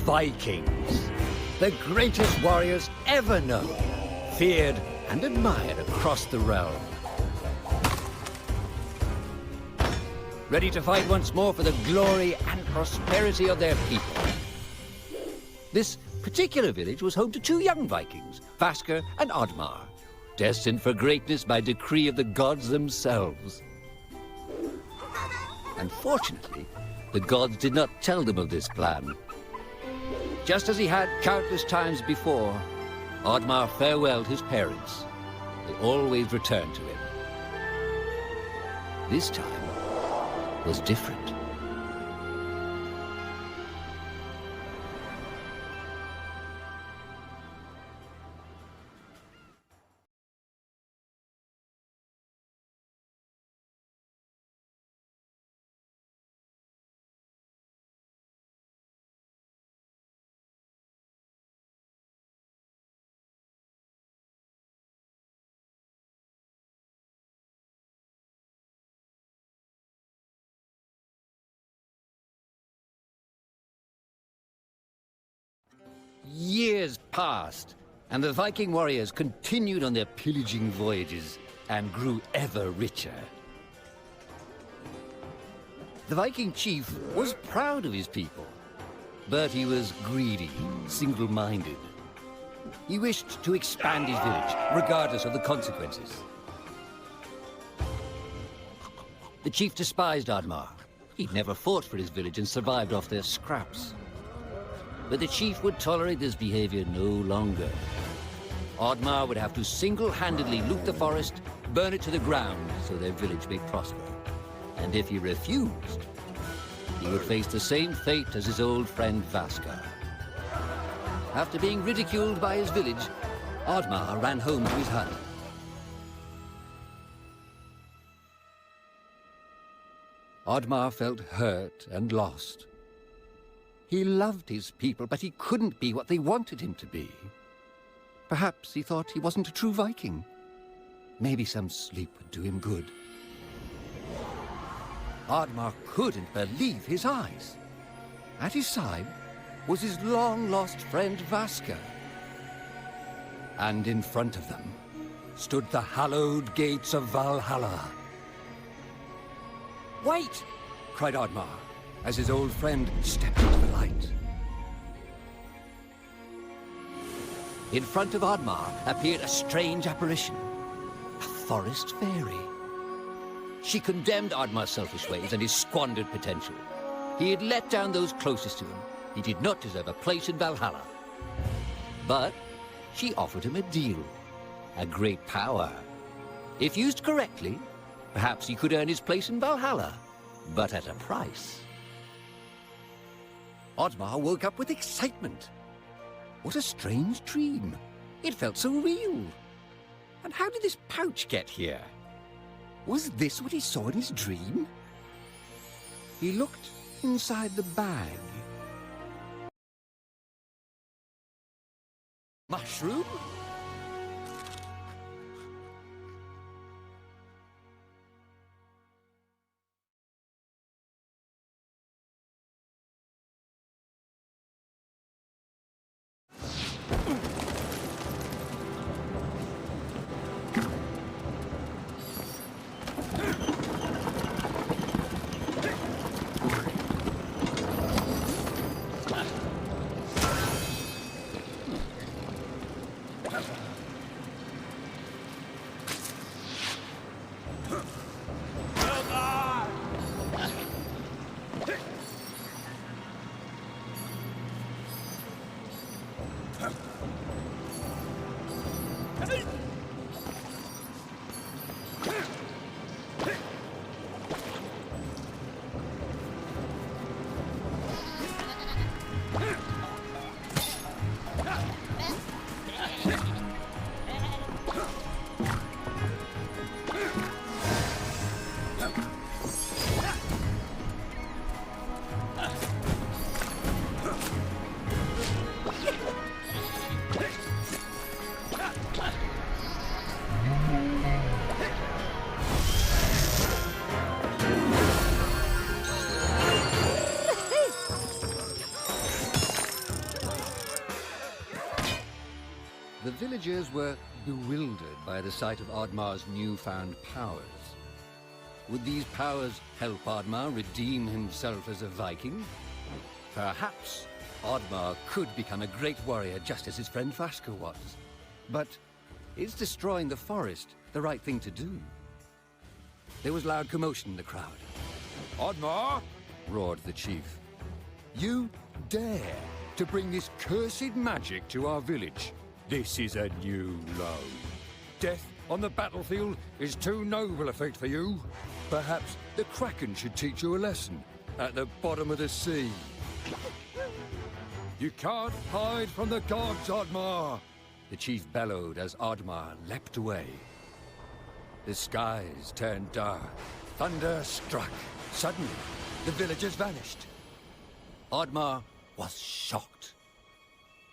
Vikings, the greatest warriors ever known, feared and admired across the realm. Ready to fight once more for the glory and prosperity of their people. This particular village was home to two young Vikings, Vaskr and Oddmar, destined for greatness by decree of the gods themselves. Unfortunately, the gods did not tell them of this plan. Just as he had countless times before, Oddmar farewelled his parents. They always returned to him. This time was different. Years passed, and the Viking warriors continued on their pillaging voyages and grew ever richer. The Viking chief was proud of his people, but he was greedy, single-minded. He wished to expand his village, regardless of the consequences. The chief despised Oddmar. He'd never fought for his village and survived off their scraps. But the chief would tolerate this behavior no longer. Oddmar would have to single-handedly loot the forest, burn it to the ground so their village may prosper. And if he refused, he would face the same fate as his old friend Vaskr. After being ridiculed by his village, Oddmar ran home to his hut. Oddmar felt hurt and lost. He loved his people, but he couldn't be what they wanted him to be. Perhaps he thought he wasn't a true Viking. Maybe some sleep would do him good. Oddmar couldn't believe his eyes. At his side was his long-lost friend Vaskr. And in front of them stood the hallowed gates of Valhalla. "Wait!" cried Oddmar, as his old friend stepped into the light. In front of Oddmar appeared a strange apparition, a forest fairy. She condemned Oddmar's selfish ways and his squandered potential. He had let down those closest to him. He did not deserve a place in Valhalla. But she offered him a deal, a great power. If used correctly, perhaps he could earn his place in Valhalla, but at a price. Oddmar woke up with excitement. What a strange dream. It felt so real. And how did this pouch get here? Was this what he saw in his dream? He looked inside the bag. Mushroom? villagers were bewildered by the sight of Oddmar's newfound powers. Would these powers help Oddmar redeem himself as a Viking? Perhaps Oddmar could become a great warrior just as his friend Vaska was. But is destroying the forest the right thing to do? There was loud commotion in the crowd. Oddmar, Roared the chief. you dare to bring this cursed magic to our village. This is a new low. Death on the battlefield is too noble a fate for you. Perhaps the Kraken should teach you a lesson at the bottom of the sea. You can't hide from the gods, Oddmar! The chief bellowed as Oddmar leapt away. The skies turned dark. Thunder struck. Suddenly, the villagers vanished. Oddmar was shocked.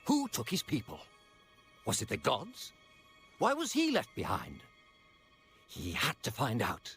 Who took his people? Was it the gods? Why was he left behind? He had to find out.